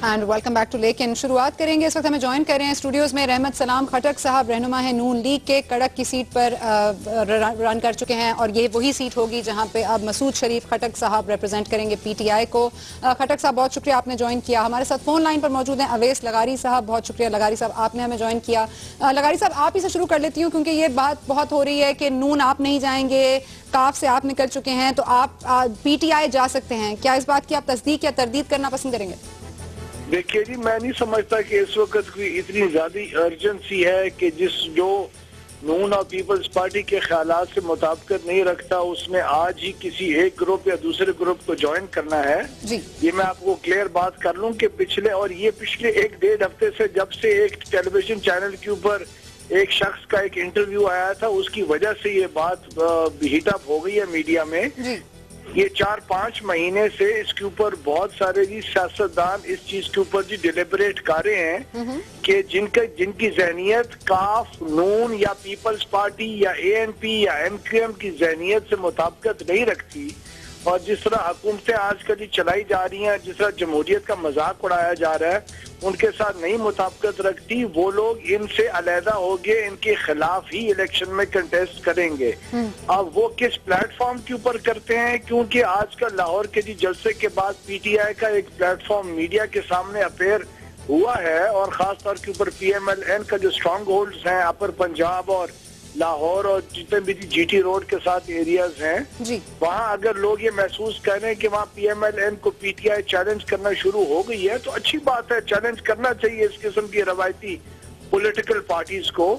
And welcome back to लेकिन शुरुआत करेंगे। इस वक्त हमें ज्वाइन कर रहे हैं स्टूडियोज में रहमत सलाम खटक साहब, रहनुमा है नून लीग के, कड़क की सीट पर रन कर चुके हैं और ये वही सीट होगी जहां पे अब मसूद शरीफ खटक साहब रिप्रेजेंट करेंगे पीटीआई को। खटक साहब बहुत शुक्रिया आपने ज्वाइन किया। हमारे साथ फोन लाइन पर मौजूद हैं अवैस लगारी साहब, बहुत शुक्रिया लगारी साहब आपने हमें ज्वाइन किया। लगारी साहब आप ही से शुरू कर लेती हूँ क्योंकि ये बात बहुत हो रही है कि नून आप नहीं जाएंगे, काफ से आप निकल चुके हैं, तो आप पीटीआई जा सकते हैं। क्या इस बात की आप तस्दीक या तरदीद करना पसंद करेंगे? देखिए जी, मैं नहीं समझता कि इस वक्त कोई इतनी ज्यादा अर्जेंसी है कि जो नून और पीपल्स पार्टी के ख्यालात से मुताबिकत नहीं रखता उसमें आज ही किसी एक ग्रुप या दूसरे ग्रुप को ज्वाइन करना है जी। ये मैं आपको क्लियर बात कर लूं कि पिछले एक डेढ़ हफ्ते से जब से एक टेलीविजन चैनल के ऊपर एक शख्स का एक इंटरव्यू आया था, उसकी वजह से ये बात हीटअप हो गई है मीडिया में जी। ये 4-5 महीने से इसके ऊपर बहुत सारे जी सियासतदान इस चीज के ऊपर जी डिलिबरेट कर रहे हैं कि जिनकी जहनियत काफ, नून या पीपल्स पार्टी या एएनपी या एमक्यूएम की जहनियत से मुताबिकत नहीं रखती और जिस तरह हुकूमतें आजकल ही चलाई जा रही हैं, जिस तरह जमहूरियत का मजाक उड़ाया जा रहा है, उनके साथ नहीं मुताबिकत रखती, वो लोग इनसे अलहदा हो गए, इनके खिलाफ ही इलेक्शन में कंटेस्ट करेंगे। अब वो किस प्लेटफॉर्म के ऊपर करते हैं, क्योंकि आजकल लाहौर के जी जलसे के बाद पीटीआई का एक प्लेटफॉर्म मीडिया के सामने अपेयर हुआ है और खास तौर के ऊपर पीएमएलएन का जो स्ट्रॉन्ग होल्ड्स हैं अपर पंजाब और लाहौर और जितने भी जीटी रोड के साथ एरियाज हैं, वहाँ अगर लोग ये महसूस कर रहे हैं कि वहाँ पीएमएलएन को पीटीआई चैलेंज करना शुरू हो गई है, तो अच्छी बात है, चैलेंज करना चाहिए इस किस्म की रवायती पॉलिटिकल पार्टीज को।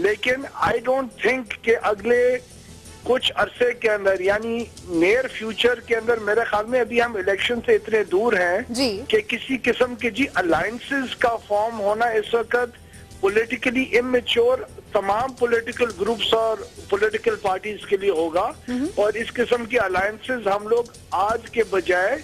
लेकिन आई डोंट थिंक कि अगले कुछ अरसे के अंदर यानी नियर फ्यूचर के अंदर, मेरे ख्याल में अभी हम इलेक्शन से इतने दूर हैं कि किसी किस्म के जी अलायंसेस का फॉर्म होना इस वक्त पॉलिटिकली इमेच्योर तमाम पॉलिटिकल ग्रुप्स और पॉलिटिकल पार्टीज के लिए होगा और इस किस्म की अलायंसेस हम लोग आज के बजाय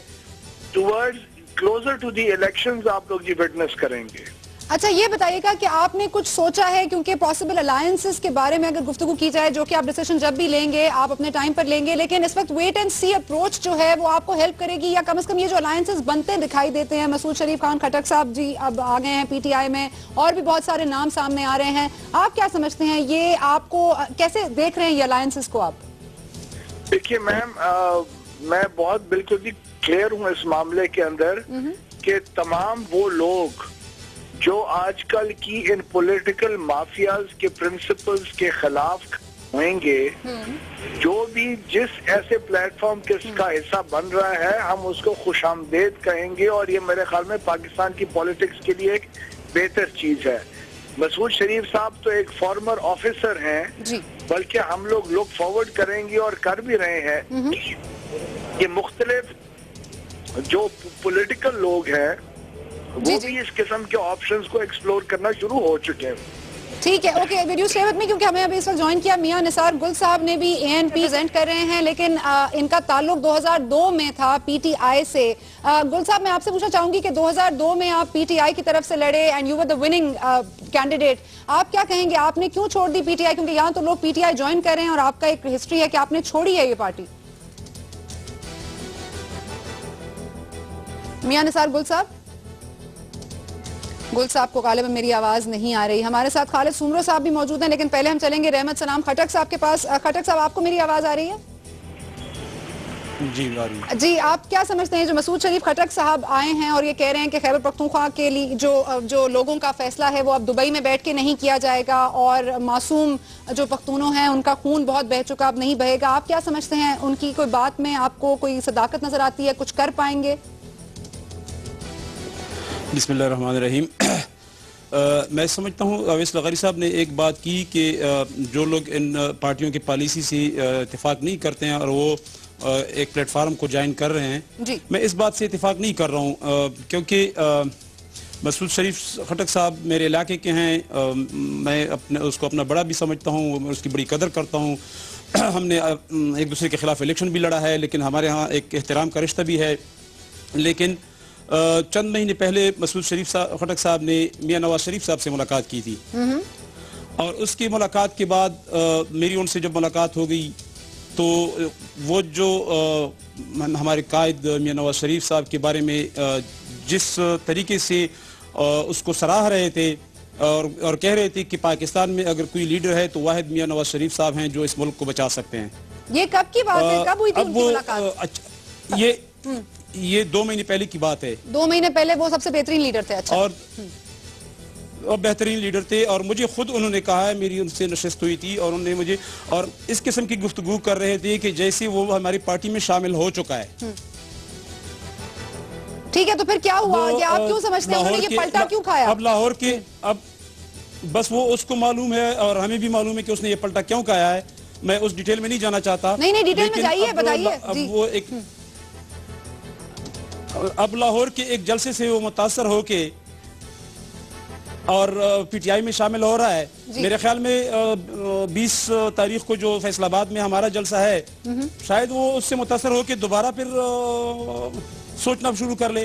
towards closure to the elections आप लोग जी विटनेस करेंगे। अच्छा, ये बताइएगा कि आपने कुछ सोचा है, क्योंकि पॉसिबल अलायंसेस के बारे में अगर गुफ्तगू की जाए, जो कि आप डिसीजन जब भी लेंगे आप अपने टाइम पर लेंगे, लेकिन इस वक्त वेट एंड सी अप्रोच जो है वो आपको हेल्प करेगी, या कम से कम ये जो अलायंसेस बनते दिखाई देते हैं, मसूद शरीफ खान खटक साहब जी अब आ गए हैं पीटीआई में और भी बहुत सारे नाम सामने आ रहे हैं, आप क्या समझते हैं, ये आपको कैसे देख रहे हैं ये अलायंसेस को आप? देखिए मैम, मैं बहुत बिल्कुल भी क्लियर हूँ इस मामले के अंदर कि तमाम वो लोग जो आजकल की इन पॉलिटिकल माफियाज के प्रिंसिपल्स के खिलाफ होंगे, जो भी जिस ऐसे प्लेटफॉर्म का हिस्सा बन रहा है, हम उसको खुशामदेद कहेंगे और ये मेरे ख्याल में पाकिस्तान की पॉलिटिक्स के लिए एक बेहतर चीज है। मसूद शरीफ साहब तो एक फॉर्मर ऑफिसर हैं, बल्कि हम लोग लुक फॉरवर्ड करेंगे और कर भी रहे हैं कि मुख्तलिफ जो पॉलिटिकल लोग हैं वो भी इस किस्म के ऑप्शंस को एक्सप्लोर करना शुरू हो चुके हैं। ठीक है, ओके, वीडियो सेवत में, क्योंकि हमें अभी इस वक्त ज्वाइन किया मियां निसार गुल साहब ने भी एएनपी प्रेजेंट कर रहे हैं, लेकिन इनका ताल्लुक 2002 में था पीटीआई से। गुल साहब, मैं आपसे पूछना चाहूंगी कि 2002 में आप पीटीआई की तरफ से लड़े and you were the winning candidate, आप क्या कहेंगे, आपने क्यों छोड़ दी पीटीआई? क्योंकि यहाँ तो लोग पीटीआई ज्वाइन कर रहे हैं और आपका एक हिस्ट्री है कि आपने छोड़ी है ये पार्टी। मियां निसार गुल साहब को गालिबन मेरी आवाज नहीं आ रही। हमारे साथ खालिद सुमरो साहब भी मौजूद हैं, लेकिन पहले हम चलेंगे रहमत सलाम खटक साहब के पास। खटक साहब, आपको मेरी आवाज आ रही है? जी, आ रही है। जी, आप क्या समझते हैं, जो मसूद शरीफ खटक साहब आए हैं और ये कह रहे हैं कि खैबर पख्तूनख्वा के लिए जो लोगों का फैसला है वो अब दुबई में बैठ के नहीं किया जाएगा और मासूम जो पख्तूनों हैं उनका खून बहुत बह चुका, अब नहीं बहेगा, आप क्या समझते हैं, उनकी कोई बात में आपको कोई सदाकत नजर आती है, कुछ कर पाएंगे? बिस्मिल्लाहिर्रहमानिर्रहीम। मैं समझता हूँ अवैस लगारी साहब ने एक बात की कि जो लोग इन पार्टियों की पॉलिसी से इत्तेफाक नहीं करते हैं और वो एक प्लेटफार्म को ज्वाइन कर रहे हैं, मैं इस बात से इत्तेफाक नहीं कर रहा हूँ, क्योंकि मसूद शरीफ खटक साहब मेरे इलाके के हैं, मैं उसको अपना बड़ा भी समझता हूँ, मैं उसकी बड़ी कदर करता हूँ। हमने एक दूसरे के खिलाफ इलेक्शन भी लड़ा है, लेकिन हमारे यहाँ एक एहतराम का रिश्ता भी है। लेकिन चंद महीने पहले मसूद शरीफ खटक साहब ने मियां नवाज शरीफ साहब से मुलाकात की थी और उसकी मुलाकात के बाद मेरी उनसे जब मुलाकात हो गई तो वो जो हमारे कायद मियां नवाज शरीफ साहब के बारे में जिस तरीके से उसको सराह रहे थे और कह रहे थे कि पाकिस्तान में अगर कोई लीडर है तो वाहिद मियां नवाज शरीफ साहब हैं जो इस मुल्क को बचा सकते हैं। ये कब की बात है, कब हुई थी उनकी मुलाकात? ये 2 महीने पहले की बात है। 2 महीने पहले वो सबसे बेहतरीन लीडर थे। अच्छा। और बेहतरीन लीडर थे और मुझे खुद उन्होंने कहा है, मेरी उनसे नशिस्त हुई थी और उन्होंने मुझे और इस किस्म की गुफ्तगू कर रहे थे कि जैसे वो हमारी पार्टी में शामिल हो चुका है। ठीक है, तो फिर क्या हुआ आगे? आप क्यों समझते हैं उन्होंने ये पलटा क्यों खाया? अब लाहौर के अब बस वो उसको मालूम है और हमें भी मालूम है कि उसने ये पलटा क्यों खाया है। मैं उस डिटेल में नहीं जाना चाहता। नहीं डिटेल में जाइए, बताइए। अब वो एक अब लाहौर के एक जलसे से वो मुतासर होके और पीटीआई में शामिल हो रहा है। मेरे ख्याल में 20 तारीख को जो फैसलाबाद में हमारा जलसा है, शायद वो उससे मुतासर होके दोबारा फिर सोचना शुरू कर ले।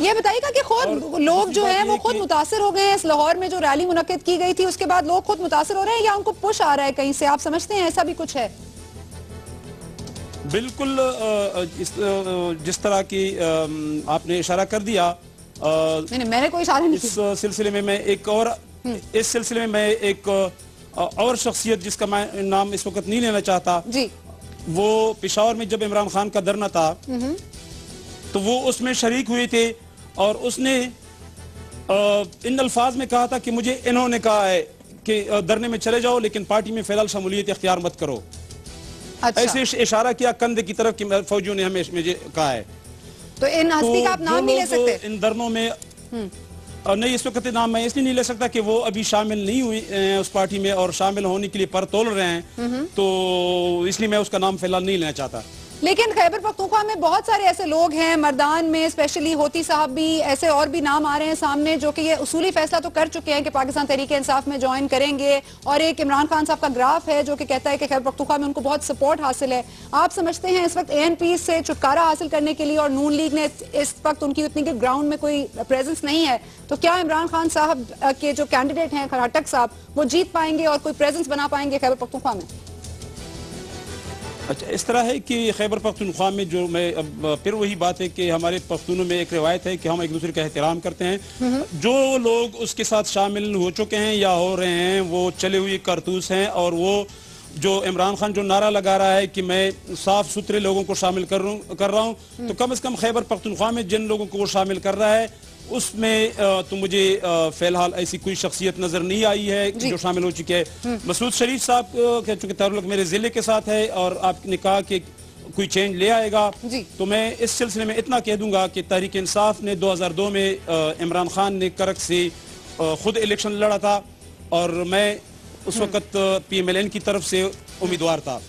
ये बताइएगा कि खुद लोग जो हैं वो खुद मुतासर हो गए हैं? इस लाहौर में जो रैली मुनक्किद की गई थी उसके बाद लोग खुद मुतासर हो रहे हैं या उनको पुश आ रहा है कहीं से? आप समझते हैं ऐसा भी कुछ है? बिल्कुल जिस तरह की आपने इशारा कर दिया, नहीं मैंने कोई इशारा नहीं। इस सिलसिले में मैं एक और शख्सियत जिसका मैं नाम इस वक्त नहीं लेना चाहता जी, वो पेशावर में जब इमरान खान का धरना था तो वो उसमें शरीक हुए थे और उसने इन अल्फाज में कहा था कि मुझे इन्होंने कहा है कि धरने में चले जाओ लेकिन पार्टी में फिलहाल शमूलियत इख्तियार मत करो। अच्छा। ऐसे इशारा किया कंधे की तरफ कि फौजियों ने हमें मुझे कहा है। तो इन हस्ती का आप नाम नहीं ले सकते? इन धरनों में नहीं, इस वक्त नाम मैं इसलिए नहीं ले सकता कि वो अभी शामिल नहीं हुई उस पार्टी में और शामिल होने के लिए पर तोल रहे हैं, तो इसलिए मैं उसका नाम फिलहाल नहीं लेना चाहता। लेकिन खैबर पख्तूनख्वा में बहुत सारे ऐसे लोग हैं, मर्दान में स्पेशली होती साहब भी, ऐसे और भी नाम आ रहे हैं सामने जो कि ये उसूली फैसला तो कर चुके हैं कि पाकिस्तान तहरीक इंसाफ में ज्वाइन करेंगे। और एक इमरान खान साहब का ग्राफ है जो कि कहता है कि खैबर पख्तूनख्वा में उनको बहुत सपोर्ट हासिल है। आप समझते हैं इस वक्त ANP से छुटकारा हासिल करने के लिए और नून लीग ने इस वक्त उनकी उतनी के ग्राउंड में कोई प्रेजेंस नहीं है, तो क्या इमरान खान साहब के जो कैंडिडेट हैं खटक साहब वो जीत पाएंगे और कोई प्रेजेंस बना पाएंगे खैबर पख्तूनख्वा में? अच्छा, इस तरह है कि खैबर पख्तूनख्वा में जो मैं अब फिर वही बात है कि हमारे पख्तूनों में एक रिवायत है कि हम एक दूसरे का एहतराम करते हैं। जो लोग उसके साथ शामिल हो चुके हैं या हो रहे हैं वो चले हुए कारतूस हैं और वो जो इमरान खान जो नारा लगा रहा है कि मैं साफ सुथरे लोगों को शामिल कर रहा हूँ, तो कम से कम खैबर पख्तूनख्वा में जिन लोगों को वो शामिल कर रहा है उसमें तो मुझे फिलहाल ऐसी कोई शख्सियत नजर नहीं आई है जो शामिल हो चुकी है। मसूद शरीफ साहब का चूंकि ताल्लुक मेरे जिले के साथ है और आपने कहा कि कोई चेंज ले आएगा, तो मैं इस सिलसिले में इतना कह दूंगा कि तहरीक इंसाफ ने 2002 में इमरान खान ने करक से खुद इलेक्शन लड़ा था और मैं उस वक्त PMLN की तरफ से उम्मीदवार था।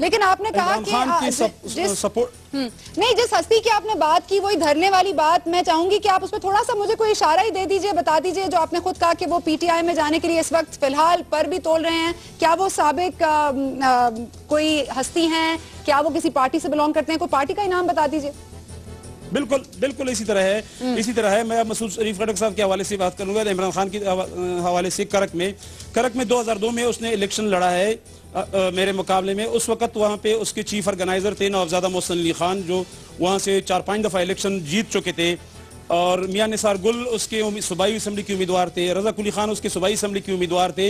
लेकिन आपने कहा कि जिस हस्ती की आपने बात की वही धरने वाली बात, मैं चाहूंगी कि आप उस पर थोड़ा सा मुझे कोई इशारा ही दे दीजिए, बता दीजिए। जो आपने खुद कहा कि वो PTI में जाने के लिए इस वक्त फिलहाल पर भी तोल रहे हैं, क्या वो साबिक कोई हस्ती हैं? क्या वो किसी पार्टी से बिलोंग करते हैं? कोई पार्टी का ही नाम बता दीजिए। बिल्कुल इसी तरह है। मैं मसूद शरीफ खटक साहब के हवाले से बात करूंगा। इमरान खान के हवाले से करक में 2002 में उसने इलेक्शन लड़ा है मेरे मुकाबले में। उस वक्त वहाँ पे उसके चीफ ऑर्गेनाइजर थे नवाबजादा मोहसिन अली खान, जो वहाँ से 4-5 दफा इलेक्शन जीत चुके थे, और मियां निसार गुल उसके सूबाई असम्बली के उम्मीदवार थे, रजा कुली खान उसके सूबाई असम्बली के उम्मीदवार थे।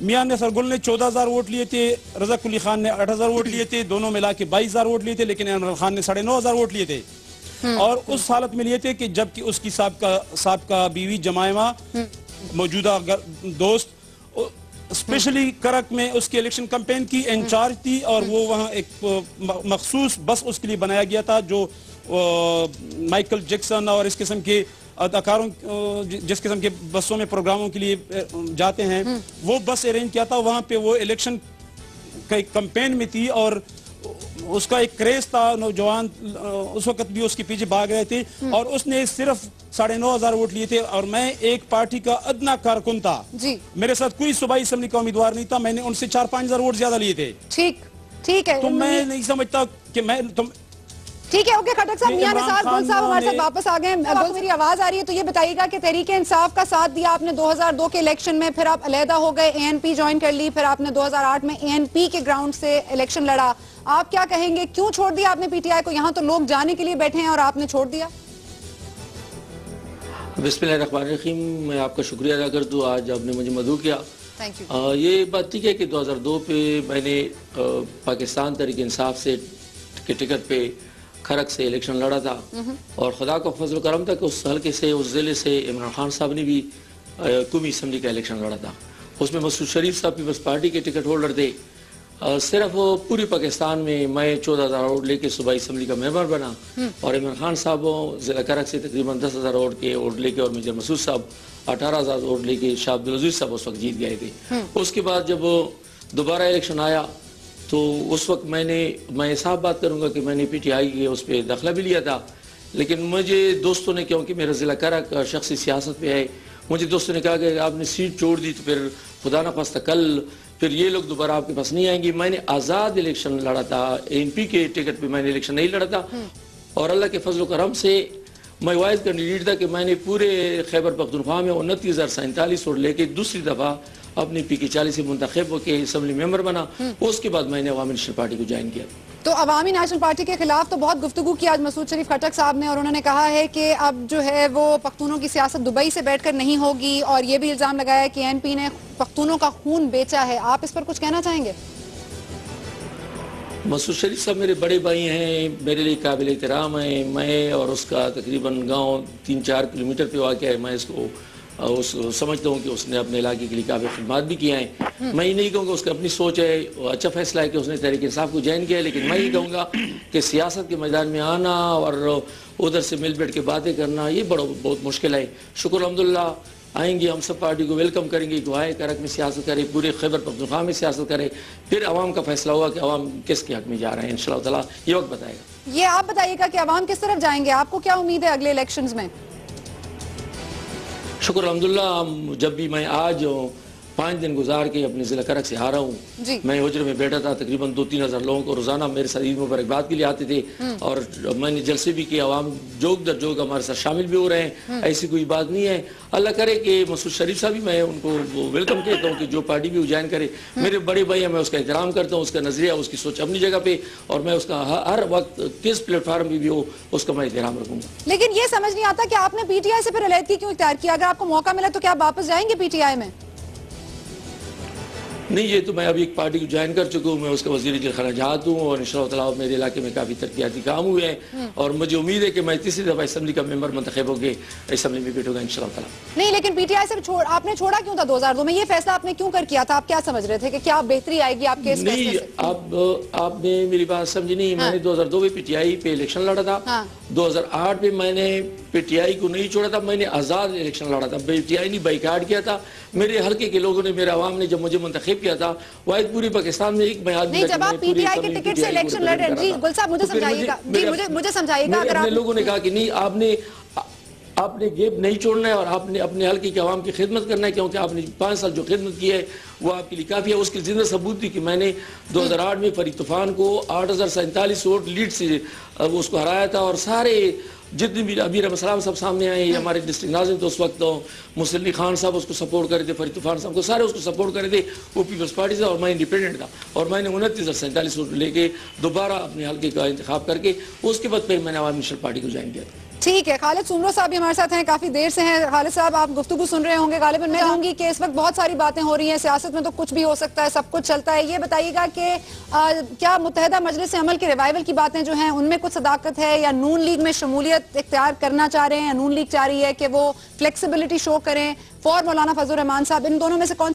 मियां निसार गुल ने 14,000 वोट लिए थे, रजा कुली खान ने 8,000 वोट लिए थे, दोनों मिला के 22,000 वोट लिए थे, लेकिन इमरान खान ने 9,500 वोट लिए थे। और उस हालत में लिए थे कि जबकि उसकी साबका बीवी जमायमा मौजूदा दोस्त स्पेशली करक में उसके इलेक्शन कैंपेन की इंचार्ज थी और वो वहाँ एक मखसूस बस उसके लिए बनाया गया था जो माइकल जैक्सन और इस किस्म के अदाकारों जिस किस्म के बसों में प्रोग्रामों के लिए जाते हैं, वो बस अरेंज किया था। वहाँ पे वो इलेक्शन का कैंपेन में थी और उसका एक क्रेज था, नौजवान उस वक्त भी उसके पीछे भाग रहे थे और उसने सिर्फ 9,500 वोट लिए थे और मैं एक पार्टी का अदना कारकुन था जी। मेरे साथ कोई सूबाई असेंबली का उम्मीदवार नहीं था, मैंने उनसे 4-5 हजार वोट ज्यादा लिए थे। ठीक है, तो मैं नहीं समझता कि ठीक है, ओके खटक साहब, मियां निसार गुल साहब हमारे साथ वापस आ गए। आपको मेरी आवाज आ रही है तो ये बताइएगा कि तहरीक इंसाफ का साथ दिया आपने 2002 के इलेक्शन में, फिर आप अलहदा हो गए, एएनपी ज्वाइन कर ली, फिर आपने 2008 में एएनपी के ग्राउंड से इलेक्शन लड़ा। आप क्या कहेंगे, क्यों छोड़ दिया आपने पीटीआई को? यहाँ तो लोग जाने के लिए बैठे हैं और आपने छोड़ दिया। बिस्मिल्लाहिर्रहमानिर्रहीम, मैं आपका शुक्रिया अदा कर दूँ, आज आपने मुझे मदऊ किया। Thank you. ये बात ठीक है कि 2002 पे मैंने पाकिस्तान तहरीक इंसाफ से के टिकट पे खरक से इलेक्शन लड़ा था और खुदा का फजल करम था कि उस हल्के से, उस ज़िले से इमरान खान साहब ने भी कौमी असम्बली का इलेक्शन लड़ा था। उसमें मसूद शरीफ साहब पीपल्स पार्टी के टिकट होल्डर थे। सिर्फ पूरी पाकिस्तान में मैं 14,000 वोट लेके सूबाई असम्बली का मेंबर बना और इमरान खान साहब ज़िला करक से तकरीबन 10,000 वोट लेके और मेजर मसूद साहब 18,000 वोट लेके शाह अब्दुल अजीज साहब उस वक्त जीत गए थे। उसके बाद जब दोबारा इलेक्शन आया तो उस वक्त मैं साफ बात करूंगा कि मैंने पीटीआई के उस पर दाखिला भी लिया था, लेकिन मुझे दोस्तों ने, क्योंकि मेरा ज़िला करक शख्सी सियासत पे है, मुझे दोस्तों ने कहा कि आपने सीट छोड़ दी तो फिर खुदा न खास्ता कल फिर ये लोग दोबारा आपके पास नहीं आएंगे। मैंने आज़ाद इलेक्शन लड़ा था, एएनपी के टिकट पे मैंने इलेक्शन नहीं लड़ा था और अल्लाह के फजल करम से मैं वाहिद कैंडिडेट था कि मैंने पूरे खैबर पख्तूनख्वा में 29,047 वोट लेके दूसरी दफ़ा अपनी PK40 से मुंतखब होकर असम्बली मेंबर बना। उसके बाद मैंने अवामी नेशनल पार्टी को ज्वाइन किया। तो अवामी नेशनल पार्टी के खिलाफ तो बहुत गुफ्तगू की आज मसूद शरीफ खटक साहब ने और उन्होंने कहा है कि अब जो है वो पख्तूनों की सियासत दुबई से बैठकर नहीं होगी और ये भी इल्जाम लगाया है कि एएनपी ने पख्तूनों का खून बेचा है। आप इस पर कुछ कहना चाहेंगे? मसूद शरीफ साहब मेरे बड़े भाई हैं, मेरे लिए काबिल एहतराम है। मैं और उसका तकरीबन गाँव 3-4 किलोमीटर पे वाक़ है। मैं इसको समझता हूँ कि उसने अपने इलाके के लिए काफ़ी खिदमत भी किया है। मैं ये नहीं कहूँगा उसकी अपनी सोच है, अच्छा फैसला है कि उसने तहरीक इंसाफ को ज्वाइन किया है, लेकिन मैं ये कहूँगा कि सियासत के मैदान में आना और उधर से मिल बैठ के बातें करना ये बहुत मुश्किल है। शुक्र अल्हम्दुलिल्लाह आएंगे, हम सब पार्टी को वेलकम करेंगे कि आए करक में सियासत करे, पूरे खैबर पख्तूनख्वा में सियासत करे, फिर अवाम का फैसला होगा कि अवाम किसके हक में जा रहे हैं। इंशाअल्लाह ताला ये वक्त बताएगा। ये आप बताइएगा कि अवाम किस तरफ जाएंगे, आपको क्या उम्मीद है अगले इलेक्शंस में? शुक्र अल्हम्दुलिल्लाह, जब भी मैं आज 5 दिन गुजार के अपने ज़िला करक से आ रहा हूँ, मैं हुजरे में बैठा था, तकरीबन 2-3 हज़ार लोगों को रोज़ाना मेरे साथ ईद मुबारकबाद के लिए आते थे और मैंने जलसे भी किए। अवाम जोग दर जोग हमारे साथ शामिल भी हो रहे हैं, ऐसी कोई बात नहीं है। अल्लाह करे कि मसूद शरीफ साहब भी, मैं उनको वेलकम कहता हूँ कि जो पार्टी भी ज्वाइन करे। मेरे बड़े भाई हैं, मैं उसका एहतराम करता हूँ, उसका नज़रिया, उसकी सोच अपनी जगह पे, और मैं उसका हर वक्त किस प्लेटफार्म पर भी हो उसका मैं एहतराम रखूँगा। लेकिन ये समझ नहीं आता कि आपने पीटीआई से फिर अलहदगी क्यों इख्तियार किया? अगर आपको मौका मिला तो क्या आप वापस जाएंगे पीटीआई में? नहीं, ये तो मैं अभी एक पार्टी को ज्वाइन कर चुका हूँ। मैं उसका वज़ीर खराजात हूँ और इंशाअल्लाह मेरे इलाके में काफ़ी तरक्याती काम हुए हैं और मुझे उम्मीद है कि मैं तीसरी दफ़ा असम्बली का मेंबर मुंतखब होकर असम्बली में बैठूंगा इंशाअल्लाह। नहीं, लेकिन पीटीआई से आपने छोड़ा क्यों था 2002 में? ये फैसला आपने क्यों कर किया था? आप क्या समझ रहे थे कि क्या बेहतरी आएगी आपके इस फैसले से? आपने मेरी बात समझी नहीं। मैंने 2002 में पीटीआई पे इलेक्शन लड़ा था। 2008 में मैंने पीटीआई को नहीं छोड़ा था, मैंने आज़ाद इलेक्शन लड़ा था। पीटीआई ने बाइकाट किया था। मेरे हल्के के लोगों ने, मेरे अवाम ने जब मुझे मुंतखब किया था, वाहिद पूरी पाकिस्तान में एक मैं आदमी, जब आप पीटीआई के टिकट से इलेक्शन लड़ रहे हैं, जी गुल साहब मुझे समझाइएगा, जी मुझे समझाइएगा। अगर आप लोगों ने कहा कि नहीं, आपने गेप नहीं छोड़ना है और आपने अपने हल्के के अवाम की खिदमत करना है, क्योंकि आपने 5 साल जो खिदमत की है वो आपके लिए काफ़ी है। उसकी जिंदा सबूत थी कि मैंने 2008 में फरीद तूफान को 8,047 वोट लीड से उसको हराया था और सारे जितने भी अमीर अहमद सलाम सब सामने आए, हमारे डिस्ट्रिक्ट नाज़िम तो उस वक्त मुसल्ली खान साहब उसको सपोर्ट करे थे, फरीद तूफान साहब को सारे उसको सपोर्ट करे थे। वो पीपल्स पार्टी से और मैं इंडिपेंडेंट था और मैंने 29,047 वोट लेके दोबारा अपने हल्के का इंतखाब करके उसके बाद फिर मैंने अवामी नेशनल पार्टी को ज्वाइन किया था। ठीक है, खालिद सुमरो साहब भी हमारे साथ हैं, काफी देर से हैं। खालिद साहब, आप गुफ्तगू सुन रहे होंगे गालिबन। मैं कहूंगी कि इस वक्त बहुत सारी बातें हो रही हैं, सियासत में तो कुछ भी हो सकता है, सब कुछ चलता है। ये बताइएगा कि क्या मुत्तहदा मजलिस अमल के रिवाइवल की बातें जो हैं उनमें कुछ सदाकत है या नून लीग में शमूलियत इख्तियार करना चाह रहे हैं या नून लीग चाह रही है कि वो फ्लेक्सिबिलिटी शो करें फॉर मौलाना फजल रहमान साहब? इन दोनों में से कौन